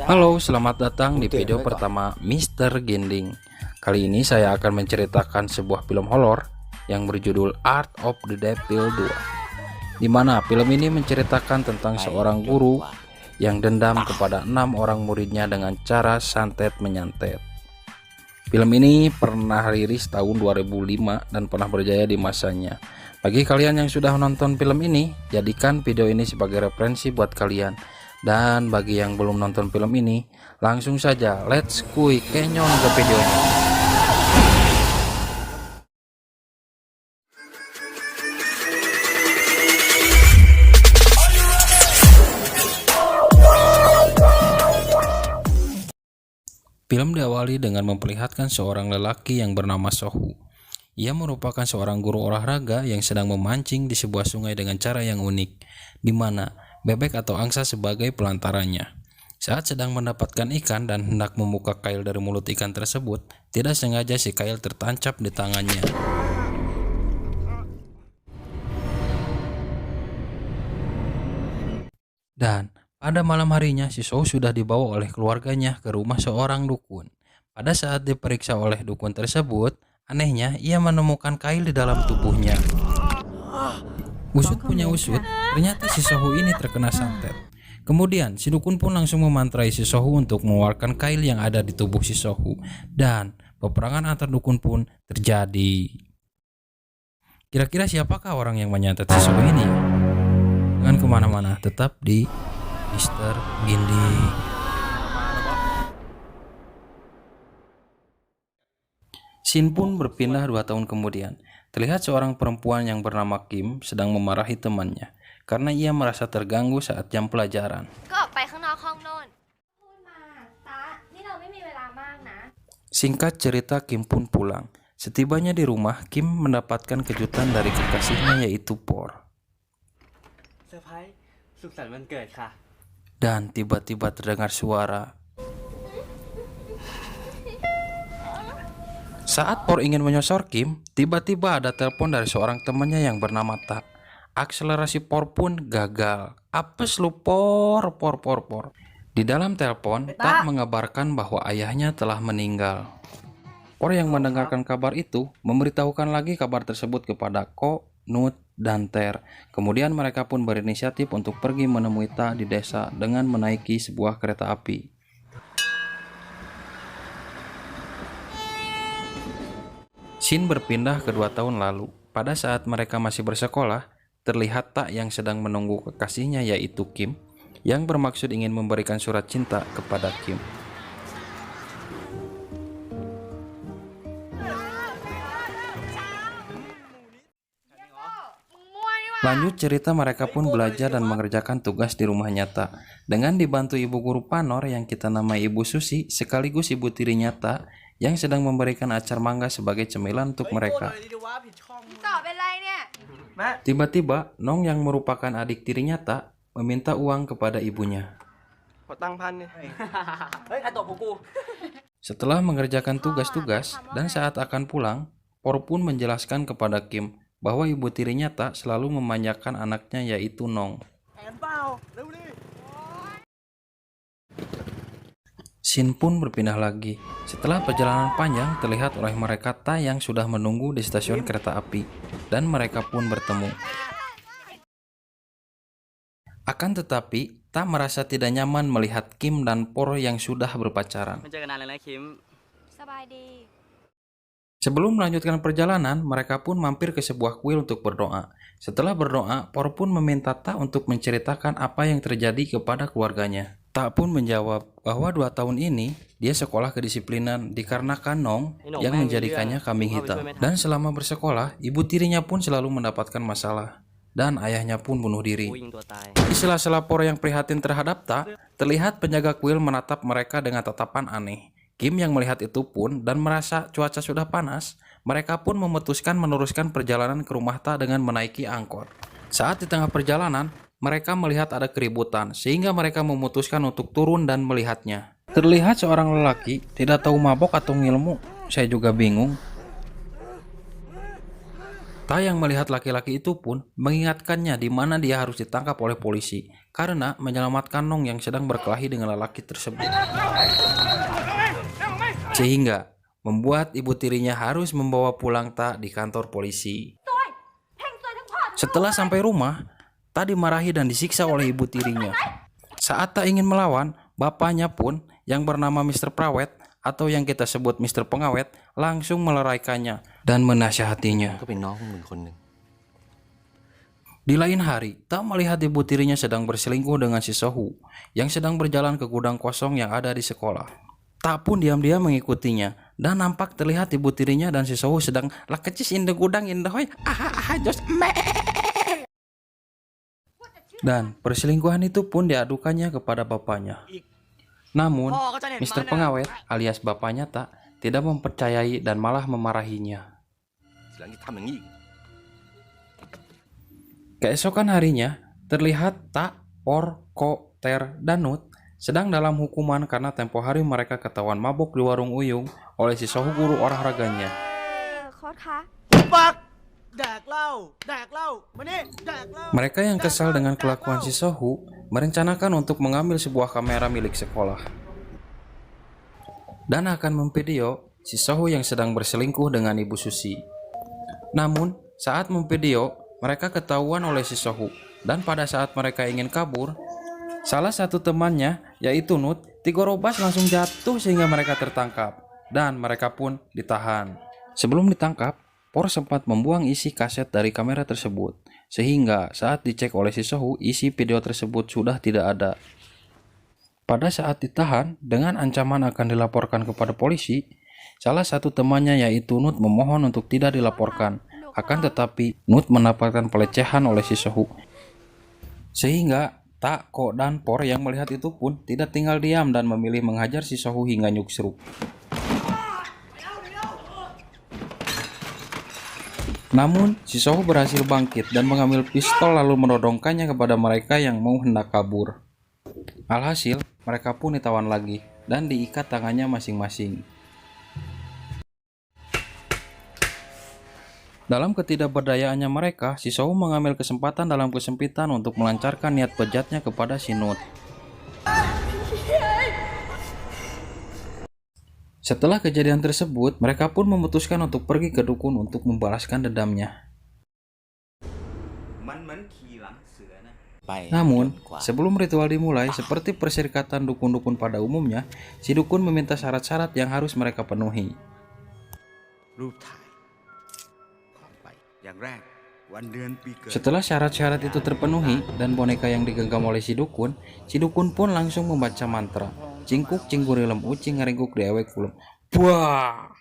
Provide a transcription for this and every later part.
Halo, selamat datang di video pertama Mr. Gending. Kali ini saya akan menceritakan sebuah film horor yang berjudul Art of the Devil 2, di mana film ini menceritakan tentang seorang guru yang dendam kepada 6 orang muridnya dengan cara santet menyantet. Film ini pernah rilis tahun 2005 dan pernah berjaya di masanya. Bagi kalian yang sudah menonton film ini, jadikan video ini sebagai referensi buat kalian. Dan bagi yang belum nonton film ini, langsung saja let's kuy kenyon ke videonya. Film diawali dengan memperlihatkan seorang lelaki yang bernama Sohu. Ia merupakan seorang guru olahraga yang sedang memancing di sebuah sungai dengan cara yang unik, di mana bebek atau angsa sebagai pelantarannya. Saat sedang mendapatkan ikan dan hendak membuka kail dari mulut ikan tersebut, tidak sengaja si kail tertancap di tangannya. Dan pada malam harinya, si Sohu sudah dibawa oleh keluarganya ke rumah seorang dukun. Pada saat diperiksa oleh dukun tersebut, anehnya ia menemukan kail di dalam tubuhnya. Usut punya usut, ternyata si Sohu ini terkena santet. Kemudian si dukun pun langsung memantrai si Sohu untuk mengeluarkan kail yang ada di tubuh si Sohu. Dan peperangan antar dukun pun terjadi. Kira-kira siapakah orang yang menyantet si Sohu ini? Jangan kemana-mana, tetap di Mr. Gending. Scene pun berpindah 2 tahun kemudian. Terlihat seorang perempuan yang bernama Kim sedang memarahi temannya karena ia merasa terganggu saat jam pelajaran. Singkat cerita, Kim pun pulang. Setibanya di rumah, Kim mendapatkan kejutan dari kekasihnya yaitu Por. Dan tiba-tiba terdengar suara. Saat Por ingin menyosor Kim, tiba-tiba ada telepon dari seorang temannya yang bernama Tak. Akselerasi Por pun gagal. Apes lu Por. Di dalam telepon, Tak mengabarkan bahwa ayahnya telah meninggal. Por yang mendengarkan kabar itu, memberitahukan lagi kabar tersebut kepada Ko, Nut, dan Ter. Kemudian mereka pun berinisiatif untuk pergi menemui Tak di desa dengan menaiki sebuah kereta api. Scene berpindah ke 2 tahun lalu. Pada saat mereka masih bersekolah, terlihat Tak yang sedang menunggu kekasihnya yaitu Kim, yang bermaksud ingin memberikan surat cinta kepada Kim. Lanjut cerita, mereka pun belajar dan mengerjakan tugas di rumah nyata. Dengan dibantu ibu guru Panor yang kita namai Ibu Susi, sekaligus ibu tiri nyata yang sedang memberikan acar mangga sebagai cemilan untuk mereka. Tiba-tiba, Nong yang merupakan adik tiri nyata meminta uang kepada ibunya. Setelah mengerjakan tugas-tugas dan saat akan pulang, Por pun menjelaskan kepada Kim bahwa ibu tiri nyata selalu memanjakan anaknya yaitu Nong. Scene pun berpindah lagi. Setelah perjalanan panjang, terlihat oleh mereka Ta yang sudah menunggu di stasiun kereta api, dan mereka pun bertemu. Akan tetapi, Ta merasa tidak nyaman melihat Kim dan Por yang sudah berpacaran. Sebelum melanjutkan perjalanan, mereka pun mampir ke sebuah kuil untuk berdoa. Setelah berdoa, Por pun meminta Ta untuk menceritakan apa yang terjadi kepada keluarganya. Ta pun menjawab bahwa 2 tahun ini dia sekolah kedisiplinan dikarenakan Nong yang menjadikannya kambing hitam. Dan selama bersekolah, ibu tirinya pun selalu mendapatkan masalah. Dan ayahnya pun bunuh diri. Di sela-sela Por yang prihatin terhadap Ta, terlihat penjaga kuil menatap mereka dengan tatapan aneh. Kim yang melihat itu pun dan merasa cuaca sudah panas, mereka pun memutuskan meneruskan perjalanan ke rumah Ta dengan menaiki angkot. Saat di tengah perjalanan, mereka melihat ada keributan, sehingga mereka memutuskan untuk turun dan melihatnya. Terlihat seorang lelaki, tidak tahu mabok atau ngilmu, saya juga bingung. Ta yang melihat laki-laki itu pun mengingatkannya di mana dia harus ditangkap oleh polisi karena menyelamatkan Nong yang sedang berkelahi dengan lelaki tersebut. Sehingga membuat ibu tirinya harus membawa pulang Ta di kantor polisi. Setelah sampai rumah, Ta dimarahi dan disiksa oleh ibu tirinya. Saat Ta ingin melawan, bapaknya pun yang bernama Mr. Prawet atau yang kita sebut Mr. Pengawet langsung meleraikannya dan menasihatinya. Di lain hari, Ta melihat ibu tirinya sedang berselingkuh dengan si Sohu yang sedang berjalan ke gudang kosong yang ada di sekolah. Ta pun diam-diam mengikutinya dan nampak terlihat ibu tirinya dan si Sohu sedang lakecis in the gudang in the hoy just me. Dan perselingkuhan itu pun diadukannya kepada bapaknya. Namun, Mr. Pengawet alias bapaknya Tak tidak mempercayai dan malah memarahinya. Keesokan harinya, terlihat Tak, Por, Ko, Ter, dan Nut sedang dalam hukuman karena tempo hari mereka ketahuan mabuk di warung Uyung oleh si Sohu guru olahraganya. Mereka yang kesal dengan kelakuan si Sohu merencanakan untuk mengambil sebuah kamera milik sekolah dan akan memvideo si Sohu yang sedang berselingkuh dengan Ibu Susi. Namun, saat memvideo, mereka ketahuan oleh si Sohu dan pada saat mereka ingin kabur, salah satu temannya, yaitu Nut, Tigorobas langsung jatuh sehingga mereka tertangkap dan mereka pun ditahan. Sebelum ditangkap, Por sempat membuang isi kaset dari kamera tersebut, sehingga saat dicek oleh si Sohu, isi video tersebut sudah tidak ada. Pada saat ditahan, dengan ancaman akan dilaporkan kepada polisi, salah satu temannya yaitu Nut memohon untuk tidak dilaporkan. Akan tetapi, Nut mendapatkan pelecehan oleh si Sohu. Sehingga, Tak, Ko, dan Por yang melihat itu pun tidak tinggal diam dan memilih menghajar si Sohu hingga nyuksruk. Namun, si Sohu berhasil bangkit dan mengambil pistol lalu menodongkannya kepada mereka yang mau hendak kabur. Alhasil, mereka pun ditawan lagi dan diikat tangannya masing-masing. Dalam ketidakberdayaannya mereka, si Sohu mengambil kesempatan dalam kesempitan untuk melancarkan niat bejatnya kepada si Nut. Setelah kejadian tersebut, mereka pun memutuskan untuk pergi ke dukun untuk membalaskan dendamnya. Namun, sebelum ritual dimulai, seperti perserikatan dukun-dukun pada umumnya, si dukun meminta syarat-syarat yang harus mereka penuhi. Setelah syarat-syarat itu terpenuhi dan boneka yang digenggam oleh si dukun pun langsung membaca mantra. Cingkuk cingguri lem ucing ngaringkuk diewek kulum. Buah.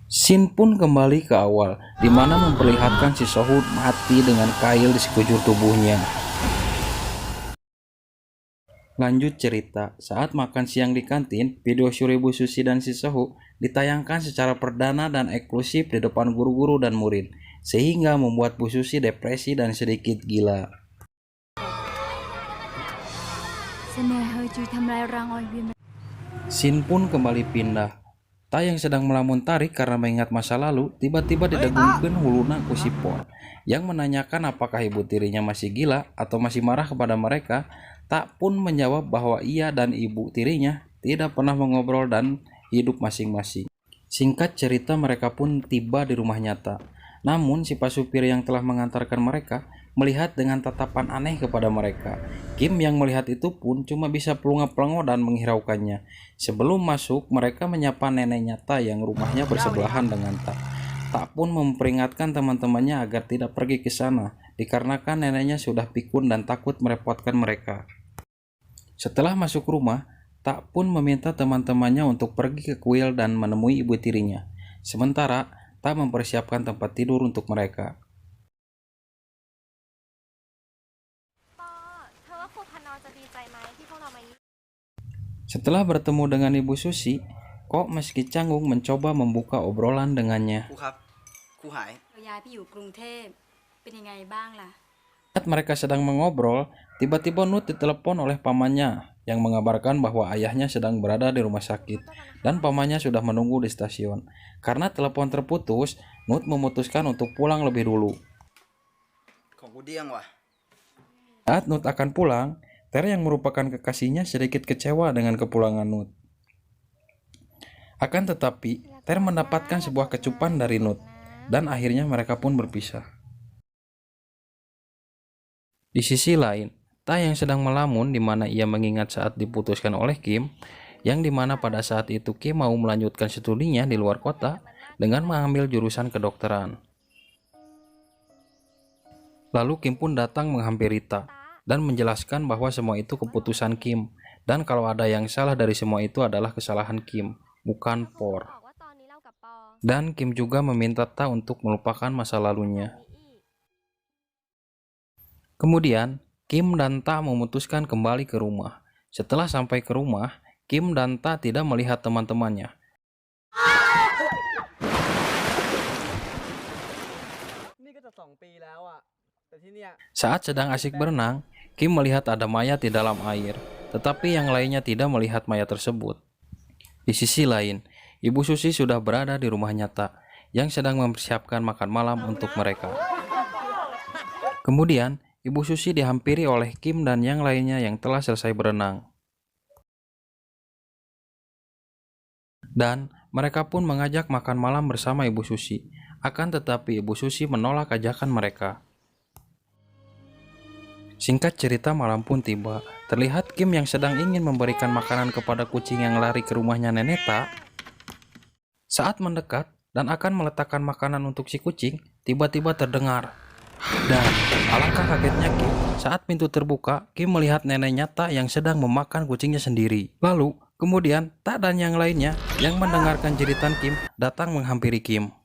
Scene pun kembali ke awal, di mana memperlihatkan si Sohu mati dengan kail di sekujur tubuhnya. Lanjut cerita, saat makan siang di kantin, video Ibu Susi dan si Sohu ditayangkan secara perdana dan eksklusif di depan guru-guru dan murid, sehingga membuat Bu Susi depresi dan sedikit gila. Scene pun kembali pindah. Ta yang sedang melamun tarik karena mengingat masa lalu, tiba-tiba didegungkeun huluna ku si Por, yang menanyakan apakah ibu tirinya masih gila atau masih marah kepada mereka. Ta pun menjawab bahwa ia dan ibu tirinya tidak pernah mengobrol dan hidup masing-masing. Singkat cerita, mereka pun tiba di rumah nyata. Namun si pasupir yang telah mengantarkan mereka melihat dengan tatapan aneh kepada mereka. Kim yang melihat itu pun cuma bisa pelongo-pelongo dan menghiraukannya. Sebelum masuk, mereka menyapa neneknya Ta yang rumahnya bersebelahan dengan Ta. Ta pun memperingatkan teman-temannya agar tidak pergi ke sana, dikarenakan neneknya sudah pikun dan takut merepotkan mereka. Setelah masuk rumah, Ta pun meminta teman-temannya untuk pergi ke kuil dan menemui ibu tirinya. Sementara Ta mempersiapkan tempat tidur untuk mereka. Setelah bertemu dengan Ibu Susi, Kok meski canggung mencoba membuka obrolan dengannya. Saat mereka sedang mengobrol, tiba-tiba Nut ditelepon oleh pamannya yang mengabarkan bahwa ayahnya sedang berada di rumah sakit dan pamannya sudah menunggu di stasiun. Karena telepon terputus, Nut memutuskan untuk pulang lebih dulu. Saat Nut akan pulang, Ter yang merupakan kekasihnya sedikit kecewa dengan kepulangan Nut. Akan tetapi, Ter mendapatkan sebuah kecupan dari Nut, dan akhirnya mereka pun berpisah. Di sisi lain, Ta yang sedang melamun di mana ia mengingat saat diputuskan oleh Kim, yang dimana pada saat itu Kim mau melanjutkan studinya di luar kota dengan mengambil jurusan kedokteran. Lalu Kim pun datang menghampiri Ta dan menjelaskan bahwa semua itu keputusan Kim, dan kalau ada yang salah dari semua itu adalah kesalahan Kim, bukan Por. Dan Kim juga meminta Ta untuk melupakan masa lalunya. Kemudian, Kim dan Ta memutuskan kembali ke rumah. Setelah sampai ke rumah, Kim dan Ta tidak melihat teman-temannya. Saat sedang asik berenang, Kim melihat ada mayat di dalam air, tetapi yang lainnya tidak melihat mayat tersebut. Di sisi lain, Ibu Susi sudah berada di rumahnya Ta, yang sedang mempersiapkan makan malam untuk mereka. Kemudian, Ibu Susi dihampiri oleh Kim dan yang lainnya yang telah selesai berenang. Dan mereka pun mengajak makan malam bersama Ibu Susi. Akan tetapi Ibu Susi menolak ajakan mereka. Singkat cerita, malam pun tiba. Terlihat Kim yang sedang ingin memberikan makanan kepada kucing yang lari ke rumahnya Nenek Ta. Saat mendekat dan akan meletakkan makanan untuk si kucing, tiba-tiba terdengar. Dan alangkah kagetnya Kim saat pintu terbuka, Kim melihat neneknya Ta yang sedang memakan kucingnya sendiri. Lalu, kemudian Ta dan yang lainnya yang mendengarkan jeritan Kim datang menghampiri Kim.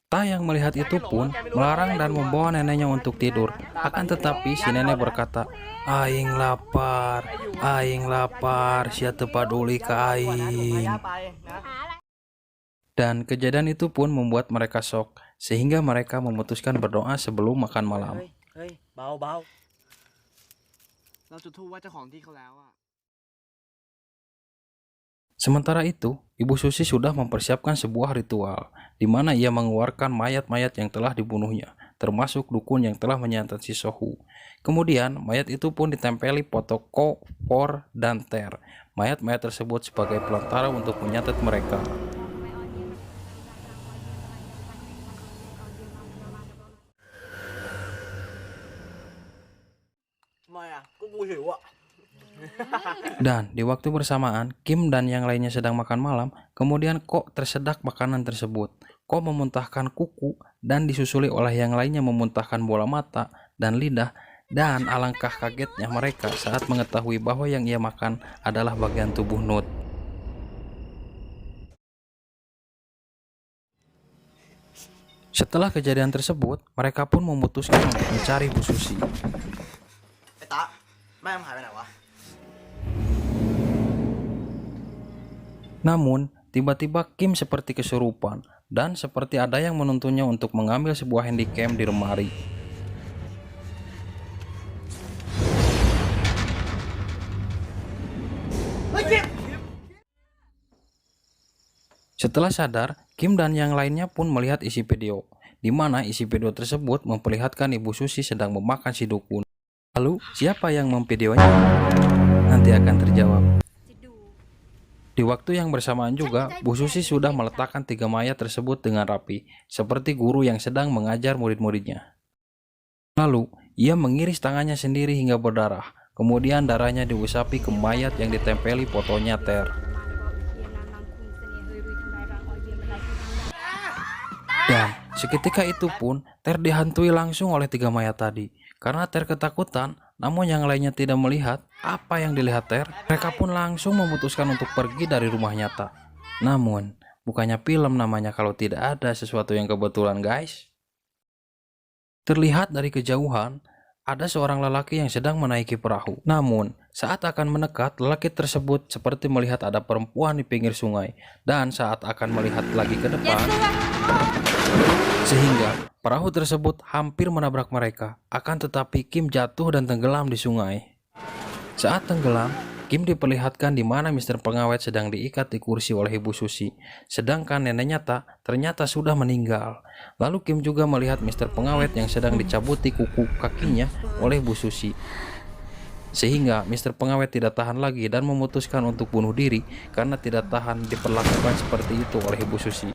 Ta yang melihat itu pun melarang dan membawa neneknya untuk tidur. Akan tetapi si nenek berkata, aing lapar, sia teu paduli ka aing. Dan kejadian itu pun membuat mereka shock, sehingga mereka memutuskan berdoa sebelum makan malam. Sementara itu, Ibu Susi sudah mempersiapkan sebuah ritual, di mana ia mengeluarkan mayat-mayat yang telah dibunuhnya, termasuk dukun yang telah menyantet si Sohu. Kemudian, mayat itu pun ditempeli foto Ko, Por, dan Ter. Mayat-mayat tersebut sebagai pelantara untuk menyantet mereka. Dan di waktu bersamaan, Kim dan yang lainnya sedang makan malam, kemudian Ko tersedak makanan tersebut. Ko memuntahkan kuku dan disusuli oleh yang lainnya memuntahkan bola mata dan lidah, dan alangkah kagetnya mereka saat mengetahui bahwa yang ia makan adalah bagian tubuh Nut. Setelah kejadian tersebut, mereka pun memutuskan untuk mencari Bu Susi. Namun, tiba-tiba Kim seperti kesurupan dan seperti ada yang menuntunnya untuk mengambil sebuah handycam di lemari. Setelah sadar, Kim dan yang lainnya pun melihat isi video, di mana isi video tersebut memperlihatkan Ibu Susi sedang memakan si dukun. Lalu, siapa yang memvideonya? Nanti akan terjawab. Di waktu yang bersamaan juga, Bu Susi sudah meletakkan 3 mayat tersebut dengan rapi, seperti guru yang sedang mengajar murid-muridnya. Lalu, ia mengiris tangannya sendiri hingga berdarah, kemudian darahnya diusapi ke mayat yang ditempeli fotonya Ter. Dan seketika itu pun, Ter dihantui langsung oleh 3 mayat tadi. Karena Ter ketakutan, namun yang lainnya tidak melihat apa yang dilihat Ter, mereka pun langsung memutuskan untuk pergi dari rumah nyata. Namun, bukannya film namanya kalau tidak ada sesuatu yang kebetulan, guys. Terlihat dari kejauhan, ada seorang lelaki yang sedang menaiki perahu. Namun, saat akan mendekat, lelaki tersebut seperti melihat ada perempuan di pinggir sungai. Dan saat akan melihat lagi ke depan, sehingga perahu tersebut hampir menabrak mereka. Akan tetapi Kim jatuh dan tenggelam di sungai. Saat tenggelam, Kim diperlihatkan di mana Mr. Pengawet sedang diikat di kursi oleh Ibu Susi, sedangkan neneknya ternyata sudah meninggal. Lalu Kim juga melihat Mr. Pengawet yang sedang dicabuti kuku kakinya oleh Bu Susi. Sehingga Mr. Pengawet tidak tahan lagi dan memutuskan untuk bunuh diri karena tidak tahan diperlakukan seperti itu oleh Ibu Susi.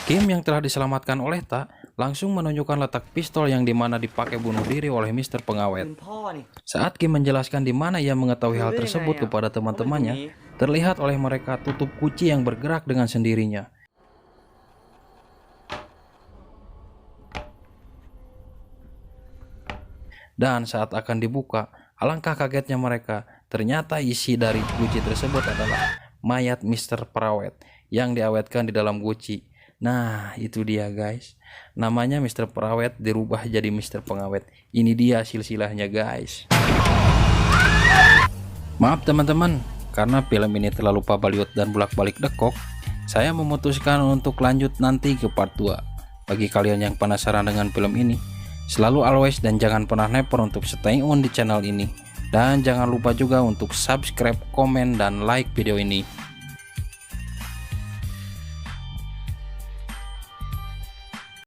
Kim yang telah diselamatkan oleh Ta langsung menunjukkan letak pistol yang dimana dipakai bunuh diri oleh Mr. Pengawet. Saat Kim menjelaskan di mana ia mengetahui hal tersebut kepada teman-temannya, terlihat oleh mereka tutup kunci yang bergerak dengan sendirinya. Dan saat akan dibuka, alangkah kagetnya mereka, ternyata isi dari guci tersebut adalah mayat Mr. Pengawet yang diawetkan di dalam guci. Nah, itu dia guys. Namanya Mr. Pengawet dirubah jadi Mr. Pengawet. Ini dia silsilahnya guys. Maaf teman-teman, karena film ini terlalu pabaliut dan bolak-balik dekok, saya memutuskan untuk lanjut nanti ke part 2. Bagi kalian yang penasaran dengan film ini, selalu always dan jangan pernah never untuk stay on di channel ini. Dan jangan lupa juga untuk subscribe, komen, dan like video ini.